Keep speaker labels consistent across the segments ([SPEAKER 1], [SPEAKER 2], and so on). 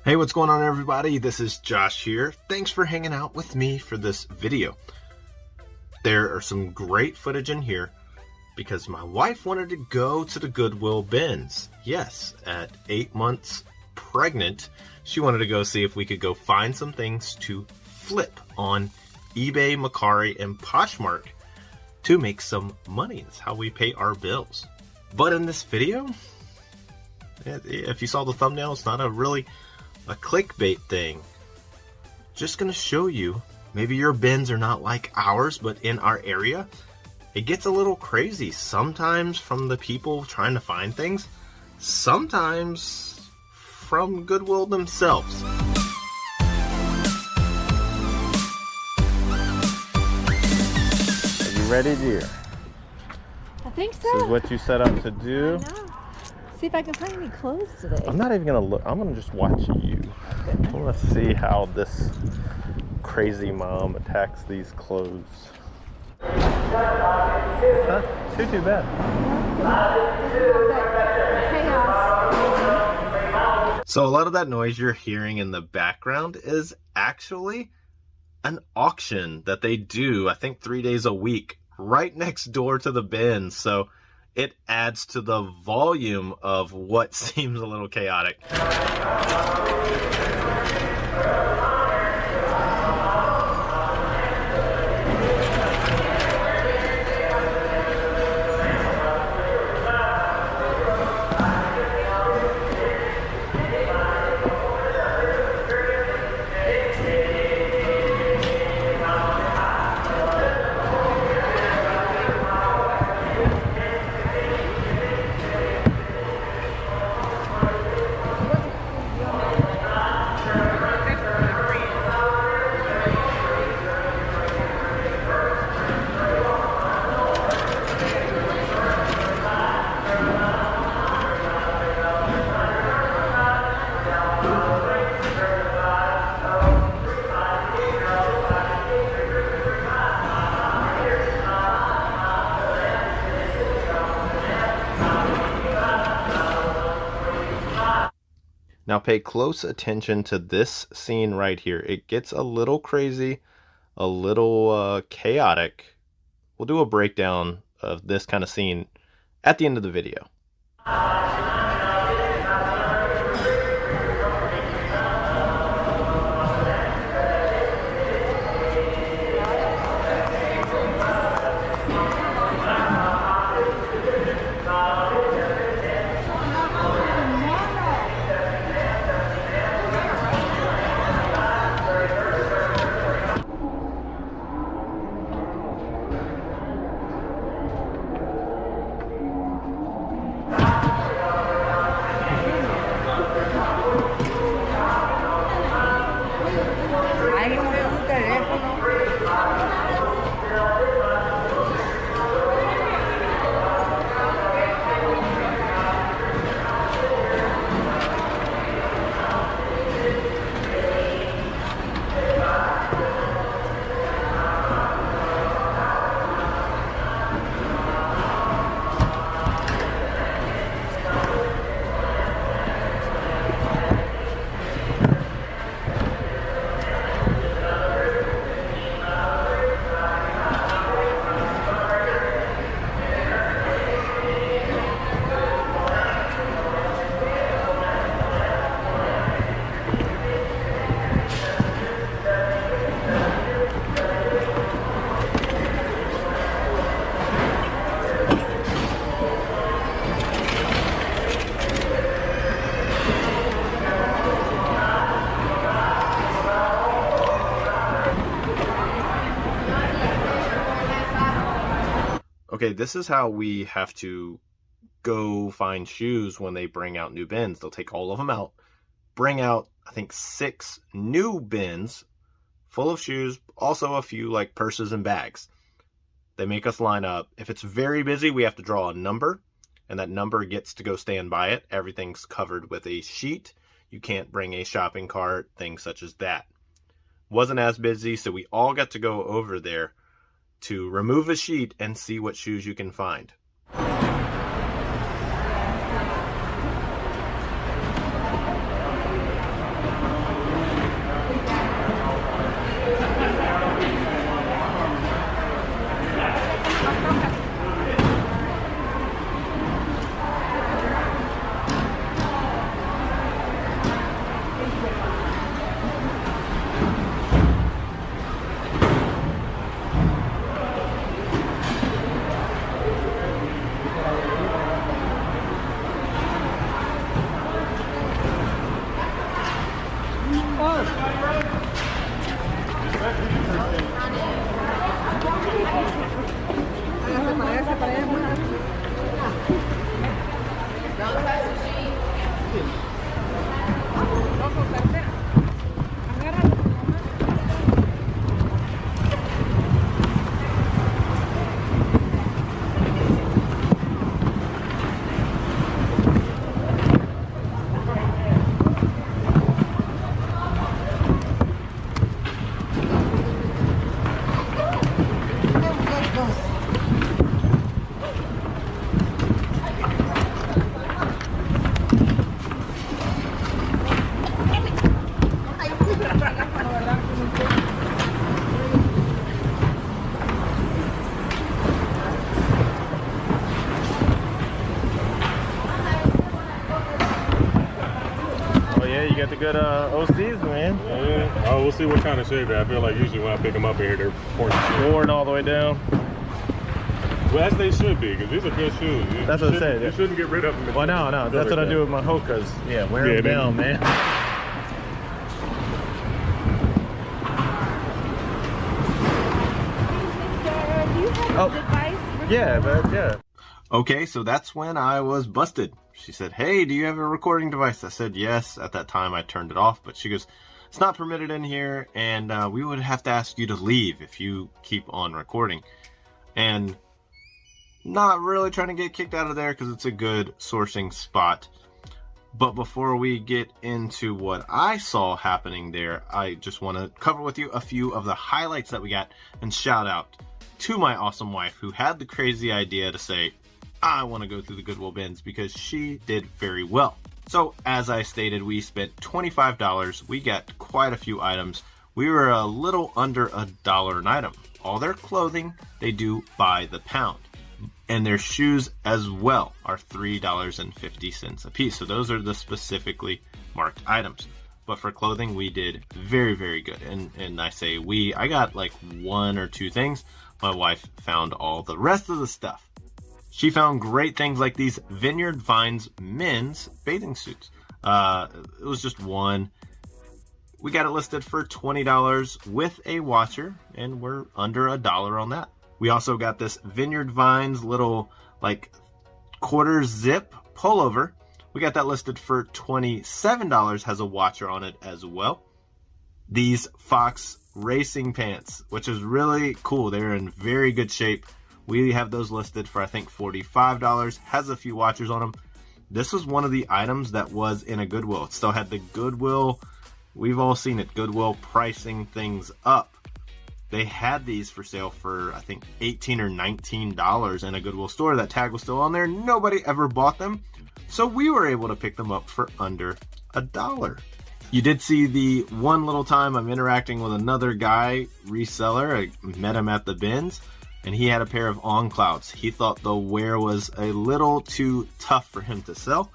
[SPEAKER 1] Hey, what's going on, everybody? This is Josh here. Thanks for hanging out with me for this video. There are some great footage in here because my wife wanted to go to the Goodwill Bins. Yes, at 8 months pregnant, she wanted to go see if we could go find some things to flip on eBay, Mercari, and Poshmark to make some money. That's how we pay our bills. But in this video, if you saw the thumbnail, it's not a clickbait thing. Just gonna show you, maybe your bins are not like ours, but in our area, it gets a little crazy. Sometimes from the people trying to find things, sometimes from Goodwill themselves. Are you ready, dear?
[SPEAKER 2] I think so.
[SPEAKER 1] This is what you set up to do.
[SPEAKER 2] I know. See if I can find any clothes today.
[SPEAKER 1] I'm not even gonna look. I'm gonna just watch you. I want to see how this crazy mom attacks these clothes. Not too bad.
[SPEAKER 2] Chaos.
[SPEAKER 1] So a lot of that noise you're hearing in the background is actually an auction that they do, I think 3 days a week, right next door to the bins. So it adds to the volume of what seems a little chaotic. Now pay close attention to this scene right here. It gets a little crazy, a little chaotic. We'll do a breakdown of this kind of scene at the end of the video. Okay, this is how we have to go find shoes when they bring out new bins. They'll take all of them out, bring out, I think, 6 new bins full of shoes, also a few like purses and bags. They make us line up. If it's very busy, we have to draw a number, and that number gets to go stand by it. Everything's covered with a sheet. You can't bring a shopping cart, things such as that. Wasn't as busy, so we all got to go over there to remove a sheet and see what shoes you can find. Got the good OCs, man.
[SPEAKER 3] Oh, we'll see what kind of shape. I feel like usually when I pick them up here, they're
[SPEAKER 1] worn all the way down.
[SPEAKER 3] Well, as they should be, because these are good shoes.
[SPEAKER 1] That's what I said.
[SPEAKER 3] You shouldn't get rid of them.
[SPEAKER 1] Well, no. That's what I do with my Hokas. Yeah, wear them down, man.
[SPEAKER 2] Do you have advice?
[SPEAKER 1] Yeah. Okay, so that's when I was busted. She said, hey, do you have a recording device? I said, yes. At that time, I turned it off. But she goes, it's not permitted in here, and we would have to ask you to leave if you keep on recording. And not really trying to get kicked out of there because it's a good sourcing spot. But before we get into what I saw happening there, I just want to cover with you a few of the highlights that we got, and shout out to my awesome wife who had the crazy idea to say, I want to go through the Goodwill Bins, because she did very well. So as I stated, we spent $25. We got quite a few items. We were a little under $1 an item. All their clothing, they do by the pound. And their shoes as well are $3.50 a piece. So those are the specifically marked items. But for clothing, we did very, very good. And I say I got like one or two things. My wife found all the rest of the stuff. She found great things like these Vineyard Vines men's bathing suits. It was just one. We got it listed for $20 with a washer, and we're under $1 on that. We also got this Vineyard Vines little like quarter zip pullover. We got that listed for $27, has a washer on it as well. These Fox racing pants, which is really cool. They're in very good shape. We have those listed for, I think, $45, has a few washers on them. This was one of the items that was in a Goodwill. It still had the Goodwill, we've all seen it, Goodwill pricing things up. They had these for sale for, I think, $18 or $19 in a Goodwill store. That tag was still on there. Nobody ever bought them. So we were able to pick them up for under $1. You did see the one little time I'm interacting with another guy, reseller. I met him at the bins, and he had a pair of On Clouds. He thought the wear was a little too tough for him to sell,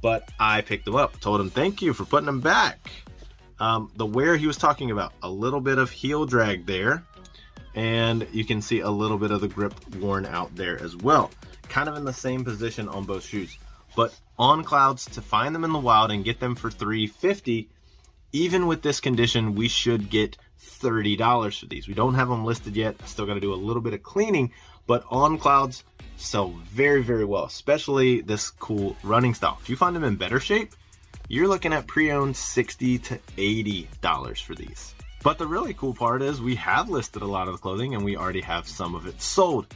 [SPEAKER 1] but I picked them up. Told him thank you for putting them back. The wear he was talking about, a little bit of heel drag there, and you can see a little bit of the grip worn out there as well. Kind of in the same position on both shoes. But On Clouds, to find them in the wild and get them for $3.50, even with this condition, we should get $30 for these. We don't have them listed yet. I still got to do a little bit of cleaning, but On Clouds sell very, very well, especially this cool running style. If you find them in better shape, you're looking at pre-owned $60 to $80 for these. But the really cool part is we have listed a lot of the clothing, and we already have some of it sold.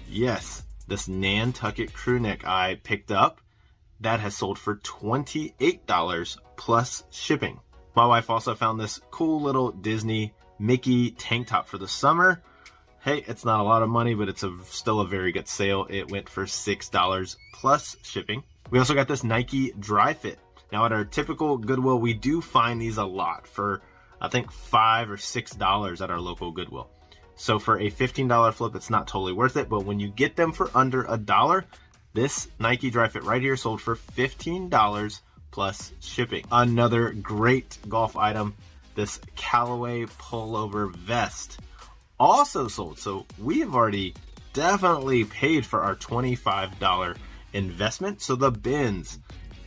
[SPEAKER 1] Yes, this Nantucket crew neck I picked up, that has sold for $28 plus shipping. My wife also found this cool little Disney Mickey tank top for the summer. Hey, it's not a lot of money, but it's still a very good sale. It went for $6 plus shipping. We also got this Nike Dry Fit. Now at our typical Goodwill, we do find these a lot for, I think, $5 or $6 at our local Goodwill. So for a $15 flip, it's not totally worth it. But when you get them for under $1, this Nike Dry Fit right here sold for $15 plus shipping. Another great golf item, this Callaway pullover vest, also sold. So we have already definitely paid for our $25 investment. So the bins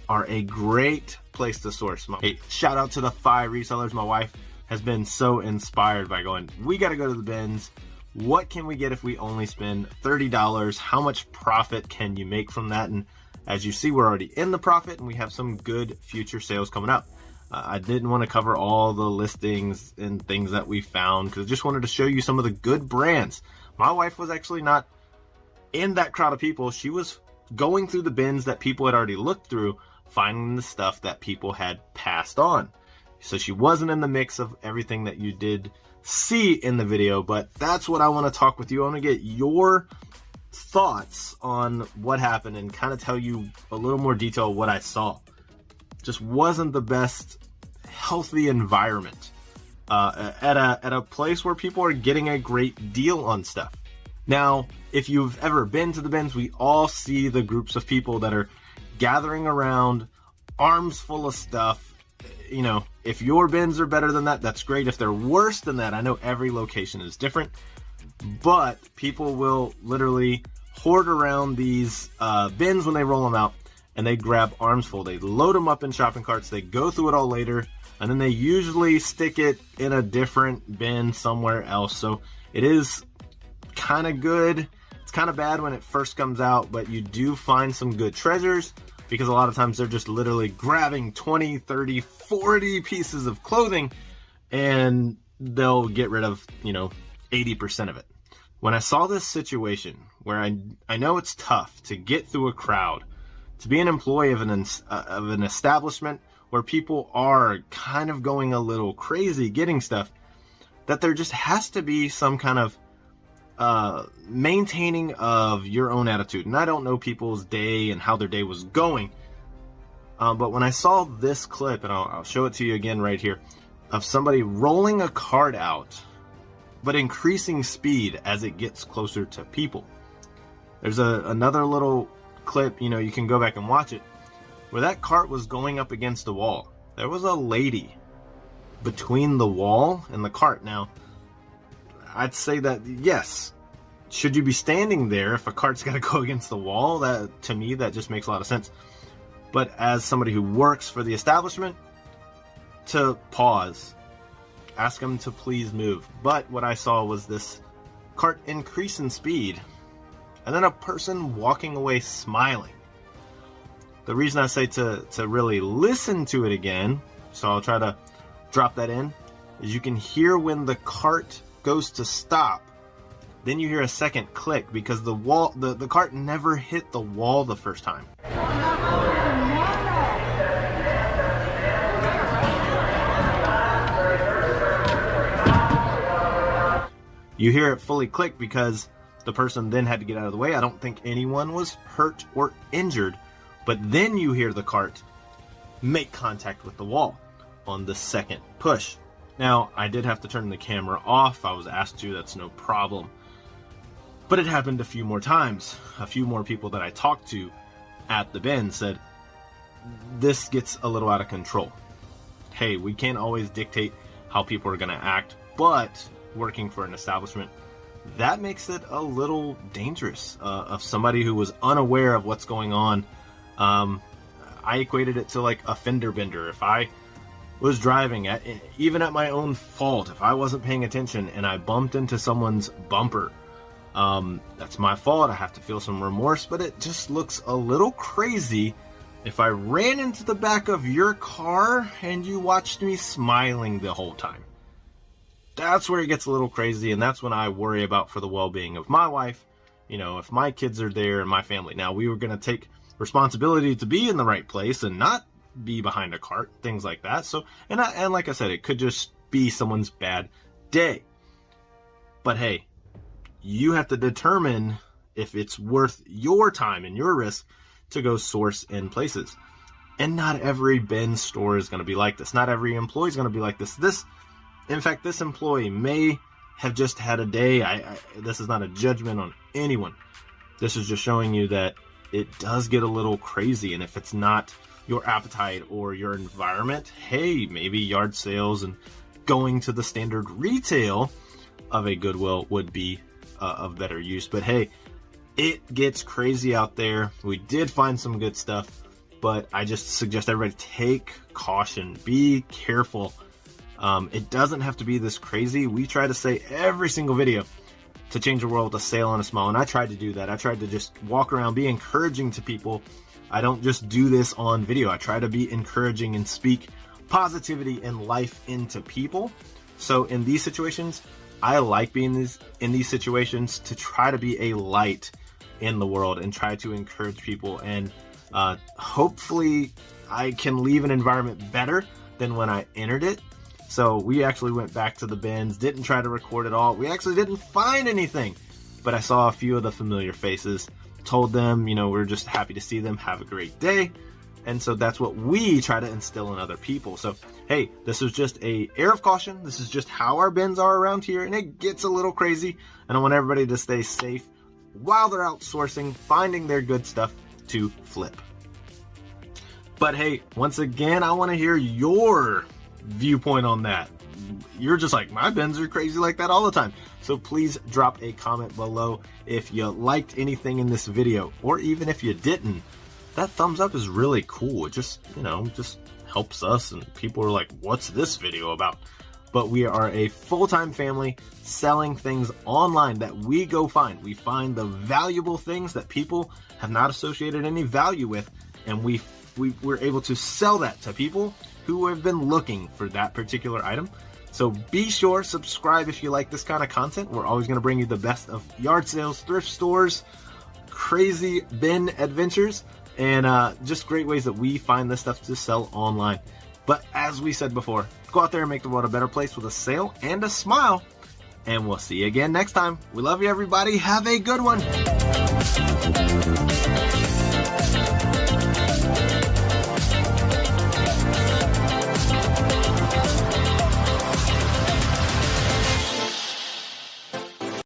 [SPEAKER 1] are a great place to source. Hey, shout out to the 5 resellers. My wife has been so inspired by going, we got to go to the bins. What can we get if we only spend $30? How much profit can you make from that? And as you see, we're already in the profit and we have some good future sales coming up. I didn't want to cover all the listings and things that we found because I just wanted to show you some of the good brands. My wife was actually not in that crowd of people. She was going through the bins that people had already looked through, finding the stuff that people had passed on. So she wasn't in the mix of everything that you did see in the video, but that's what I want to talk with you. I want to get your thoughts on what happened and kind of tell you a little more detail of what I saw. Just wasn't the best healthy environment at a place where people are getting a great deal on stuff. Now, if you've ever been to the bins, we all see the groups of people that are gathering around, arms full of stuff. You know, if your bins are better than that, that's great. If they're worse than that, I know every location is different, but people will literally hoard around these bins when they roll them out, and they grab arms full. They load them up in shopping carts. They go through it all later, and then they usually stick it in a different bin somewhere else. So it is kind of good. It's kind of bad when it first comes out, but you do find some good treasures because a lot of times they're just literally grabbing 20, 30, 40 pieces of clothing and they'll get rid of, 80% of it. When I saw this situation where I know it's tough to get through a crowd, to be an employee of an establishment where people are kind of going a little crazy getting stuff, that there just has to be some kind of maintaining of your own attitude. And I don't know people's day and how their day was going, but when I saw this clip, and I'll show it to you again right here, of somebody rolling a cart out but increasing speed as it gets closer to people. There's another little clip, you can go back and watch it, where that cart was going up against the wall. There was a lady between the wall and the cart. Now, I'd say that, yes, should you be standing there if a cart's got to go against the wall? That, to me, that just makes a lot of sense. But as somebody who works for the establishment, to pause, ask them to please move. But what I saw was this cart increase in speed, and then a person walking away smiling. The reason I say to really listen to it again, so I'll try to drop that in, is you can hear when the cart goes to stop, then you hear a second click because the cart never hit the wall the first time. You hear it fully click because the person then had to get out of the way. I don't think anyone was hurt or injured, but then you hear the cart make contact with the wall on the second push. Now, I did have to turn the camera off. I was asked to, that's no problem. But it happened a few more times. A few more people that I talked to at the bin said, this gets a little out of control. Hey, we can't always dictate how people are going to act, but working for an establishment, that makes it a little dangerous. Of somebody who was unaware of what's going on, I equated it to like a fender bender. If I was driving, even at my own fault, if I wasn't paying attention and I bumped into someone's bumper, that's my fault. I have to feel some remorse, but it just looks a little crazy if I ran into the back of your car and you watched me smiling the whole time. That's where it gets a little crazy, and that's when I worry about for the well-being of my wife, if my kids are there and my family. Now, we were going to take responsibility to be in the right place and not be behind a cart, things like that. So, and like I said, it could just be someone's bad day. But hey, you have to determine if it's worth your time and your risk to go source in places. And not every bin store is going to be like this. Not every employee is going to be like this. In fact, this employee may have just had a day. This is not a judgment on anyone. This is just showing you that it does get a little crazy. And if it's not your appetite or your environment, hey, maybe yard sales and going to the standard retail of a Goodwill would be of better use. But hey, it gets crazy out there. We did find some good stuff. but I just suggest everybody take caution, be careful. It doesn't have to be this crazy. We try to say every single video to change the world with a sale on a small, and I tried to do that. I tried to just walk around, be encouraging to people. I don't just do this on video. I try to be encouraging and speak positivity and life into people. So in these situations, I like being in these situations to try to be a light in the world and try to encourage people. And hopefully I can leave an environment better than when I entered it. So we actually went back to the bins, didn't try to record it all. We actually didn't find anything, but I saw a few of the familiar faces, told them, we're just happy to see them, have a great day. And so that's what we try to instill in other people. So, hey, this is just a air of caution. This is just how our bins are around here, and it gets a little crazy. And I want everybody to stay safe while they're outsourcing, finding their good stuff to flip. But hey, once again, I want to hear your viewpoint on that. You're just like, my bins are crazy like that all the time. So please drop a comment below if you liked anything in this video, or even if you didn't. That thumbs up is really cool. It just, just helps us, and people are like, what's this video about? But we are a full-time family selling things online that we go find. We find the valuable things that people have not associated any value with, and we're able to sell that to people who have been looking for that particular item. So be sure, subscribe if you like this kind of content. We're always going to bring you the best of yard sales, thrift stores, crazy bin adventures, and just great ways that we find this stuff to sell online. But as we said before, go out there and make the world a better place with a sale and a smile. And we'll see you again next time. We love you, everybody. Have a good one.